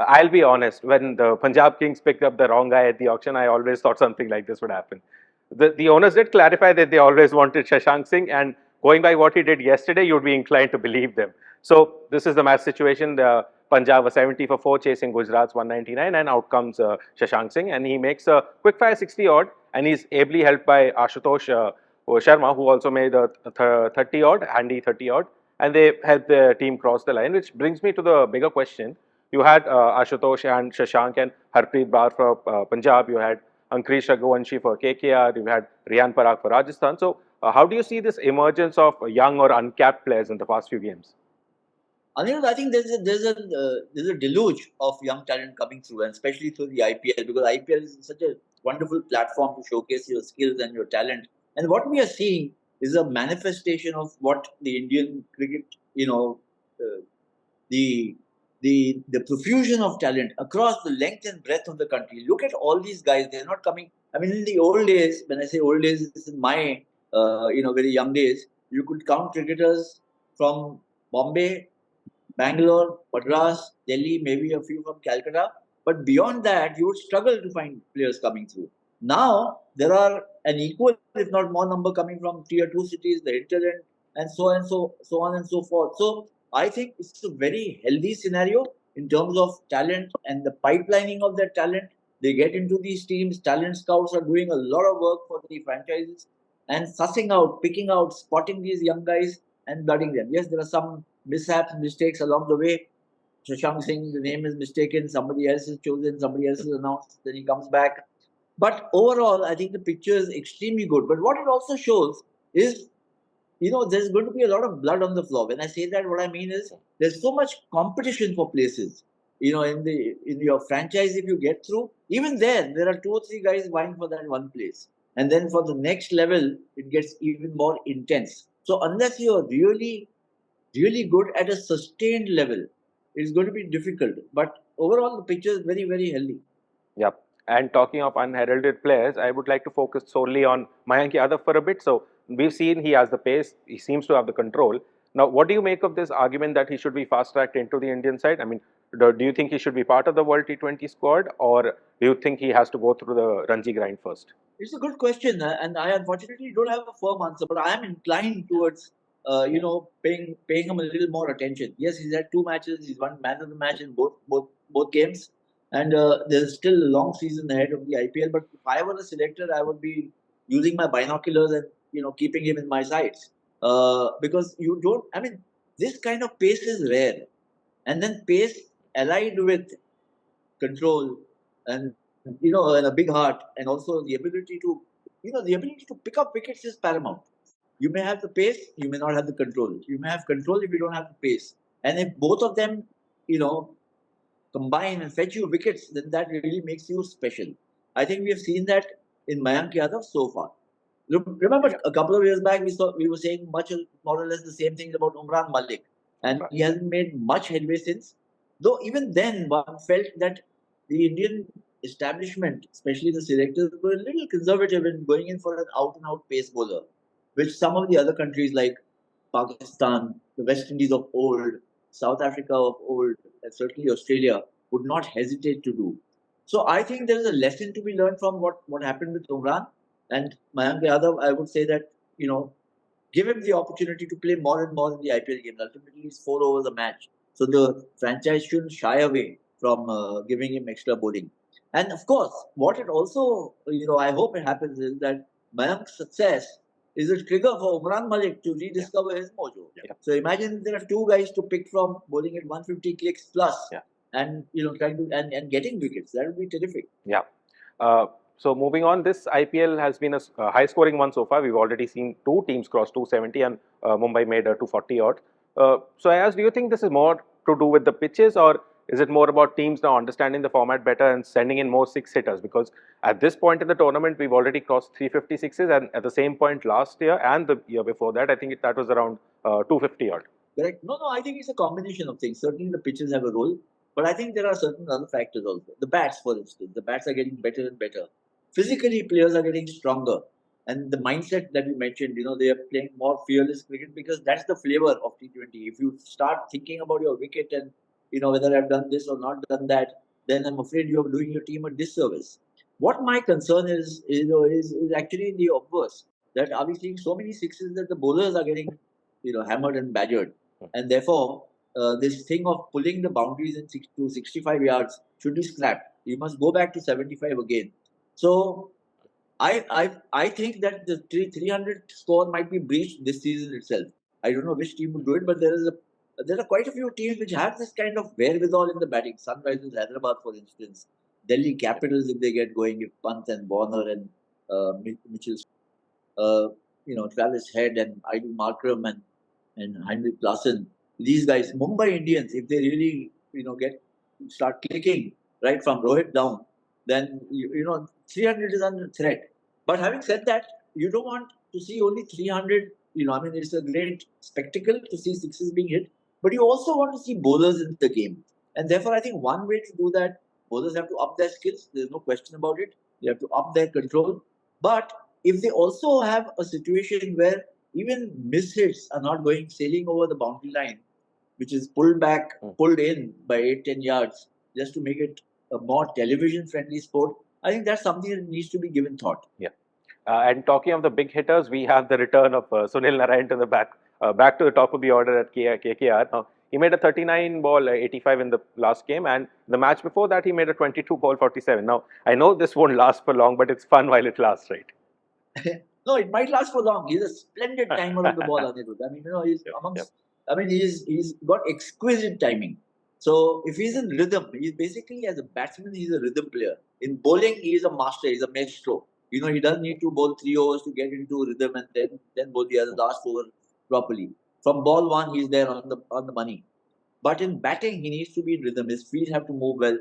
I'll be honest, when the Punjab Kings picked up the wrong guy at the auction, I always thought something like this would happen. The owners did clarify that they always wanted Shashank Singh, and going by what he did yesterday, you'd be inclined to believe them. So this is the match situation. The Punjab was 70 for 4 chasing Gujarat's 199, and out comes Shashank Singh, and he makes a quick fire 60 odd, and he's ably helped by Ashutosh Sharma, who also made a 30 odd, handy 30 odd, and they helped the team cross the line, which brings me to the bigger question. You had Ashutosh and Shashank and Harpreet Bar for Punjab. You had Ankrish Raghuvanshi for KKR. You had Riyan Parag for Rajasthan. So, how do you see this emergence of young or uncapped players in the past few games? Anirudh, I think there's a deluge of young talent coming through, and especially through the IPL, because IPL is such a wonderful platform to showcase your skills and your talent. And what we are seeing is a manifestation of what the Indian cricket, uh, the the profusion of talent across the length and breadth of the country. Look at all these guys; they're not coming. I mean, in the old days, when I say old days, this is my very young days. You could count cricketers from Bombay, Bangalore, Madras, Delhi, maybe a few from Calcutta. But beyond that, you would struggle to find players coming through. Now, there are an equal, if not more, number coming from tier 2 cities, the hinterland, and so on and so forth. So, I think it's a very healthy scenario in terms of talent and the pipelining of that talent. They get into these teams, talent scouts are doing a lot of work for the franchises and sussing out, picking out, spotting these young guys and blooding them. Yes, there are some mishaps, mistakes along the way. Shashank Singh, the name is mistaken, somebody else is chosen, somebody else is announced, then he comes back. But overall, I think the picture is extremely good. But what it also shows is, there's going to be a lot of blood on the floor. When I say that, what I mean is there's so much competition for places. In your franchise, if you get through, even there are two or three guys vying for that one place. And then for the next level, it gets even more intense. So unless you're really good at a sustained level, it's going to be difficult. But overall, the picture is very, very healthy. Yep. And talking of unheralded players, I would like to focus solely on Mayank Yadav for a bit. So we've seen he has the pace, he seems to have the control. Now, what do you make of this argument that he should be fast tracked into the Indian side? I mean, do you think he should be part of the World T20 squad, or do you think he has to go through the Ranji grind first? It's a good question, and I unfortunately don't have a firm answer, but I am inclined towards, paying him a little more attention. Yes, he's had two matches. He's won man of the match in both games, and there's still a long season ahead of the IPL. But if I were a selector, I would be using my binoculars and keeping him in my sights, because you don't. I mean, this kind of pace is rare, and then pace allied with control and and a big heart, and also the ability to pick up wickets is paramount. You may have the pace, you may not have the control. You may have control if you don't have the pace. And if both of them, you know, combine and fetch you wickets, then that really makes you special. I think we have seen that in Mayank Yadav so far. Remember, a couple of years back, we were saying more or less the same things about Umran Malik, and he hasn't made much headway since. Though even then, one felt that the Indian establishment, especially the selectors, were a little conservative in going in for an out-and-out pace bowler, which some of the other countries like Pakistan, the West Indies of old, South Africa of old, and certainly Australia would not hesitate to do. So I think there is a lesson to be learned from what happened with Umran and Mayank Yadav. I would say that give him the opportunity to play more and more in the IPL games. Ultimately, it's 4 overs a match, so the franchise shouldn't shy away from giving him extra bowling. And of course, what it also I hope it happens is that Mayank's success is a trigger for Umran Malik to rediscover his mojo. So imagine there are two guys to pick from bowling at 150 clicks plus, and trying to and getting wickets. That would be terrific. Yeah. So moving on, this IPL has been a high-scoring one so far. We've already seen two teams cross 270, and Mumbai made a 240 odd. So I asked, do you think this is more to do with the pitches, or is it more about teams now understanding the format better and sending in more six hitters? Because at this point in the tournament, we've already crossed 356s, and at the same point last year and the year before that, I think that was around 250 odd. Correct. No, I think it's a combination of things. Certainly, the pitches have a role, but I think there are certain other factors also. The bats, for instance, the bats are getting better and better. Physically, players are getting stronger, and the mindset that you mentioned, they are playing more fearless cricket because that's the flavor of T20. If you start thinking about your wicket and whether I've done this or not done that, then I'm afraid you're doing your team a disservice. What my concern is actually the obverse. That are we seeing so many sixes that the bowlers are getting, hammered and badgered, and therefore this thing of pulling the boundaries in to 65 yards should be scrapped. You must go back to 75 again. So I think that the 300 score might be breached this season itself. I don't know which team would do it, but there are quite a few teams which have this kind of wherewithal in the batting. Sunrisers Hyderabad, for instance, Delhi Capitals, if they get going, if Pant and Warner and Mitchell, uh, Travis Head and Idle Markram and Heinrich Klaassen, these guys, Mumbai Indians, if they really start clicking right from Rohit down, then 300 is under threat. But having said that, you don't want to see only 300. It's a great spectacle to see sixes being hit, but you also want to see bowlers in the game. And therefore, I think one way to do that, bowlers have to up their skills. There's no question about it. They have to up their control. But if they also have a situation where even mishits are not going sailing over the boundary line, which is pulled in by 8-10 yards, just to make it a more television-friendly sport, I think that's something that needs to be given thought. Yeah. And talking of the big hitters, we have the return of Sunil Narine to the back to the top of the order at KKR. Now, he made a 39 ball 85 in the last game, and the match before that he made a 22 ball 47. Now, I know this won't last for long, but it's fun while it lasts, right? No, it might last for long. He's a splendid timer of the ball, Anirudh. I mean, he's amongst. I mean, he's got exquisite timing. So if he's in rhythm, he's basically, as a batsman, he's a rhythm player. In bowling, he is a master. He's a maestro. He doesn't need to bowl 3 overs to get into rhythm and then bowl the other last over properly. From ball one, he's there on the money. But in batting, he needs to be in rhythm. His feet have to move well,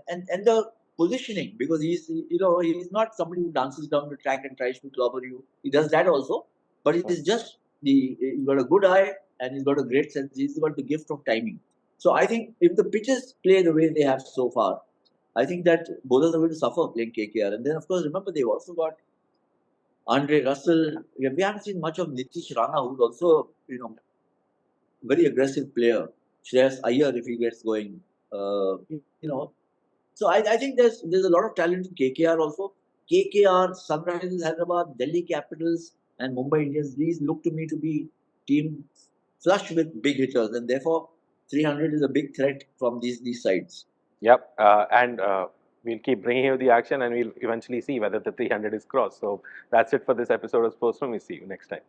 and the positioning, because he's not somebody who dances down the track and tries to clobber you. He does that also, but it is just he's got a good eye and he's got a great sense. He's got the gift of timing. So I think if the pitches play the way they have so far, I think that bowlers are going to suffer playing KKR. And then of course remember they've also got Andre Russell. We haven't seen much of Nitish Rana, who's also very aggressive player. Shreyas Iyer, if he gets going, So I think there's a lot of talent in KKR also. KKR, Sunrisers Hyderabad, Delhi Capitals, and Mumbai Indians. These look to me to be team flush with big hitters, and therefore 300 is a big threat from these sides. Yep, and we'll keep bringing you the action, and we'll eventually see whether the 300 is crossed. So that's it for this episode of Sports Room. We'll see you next time.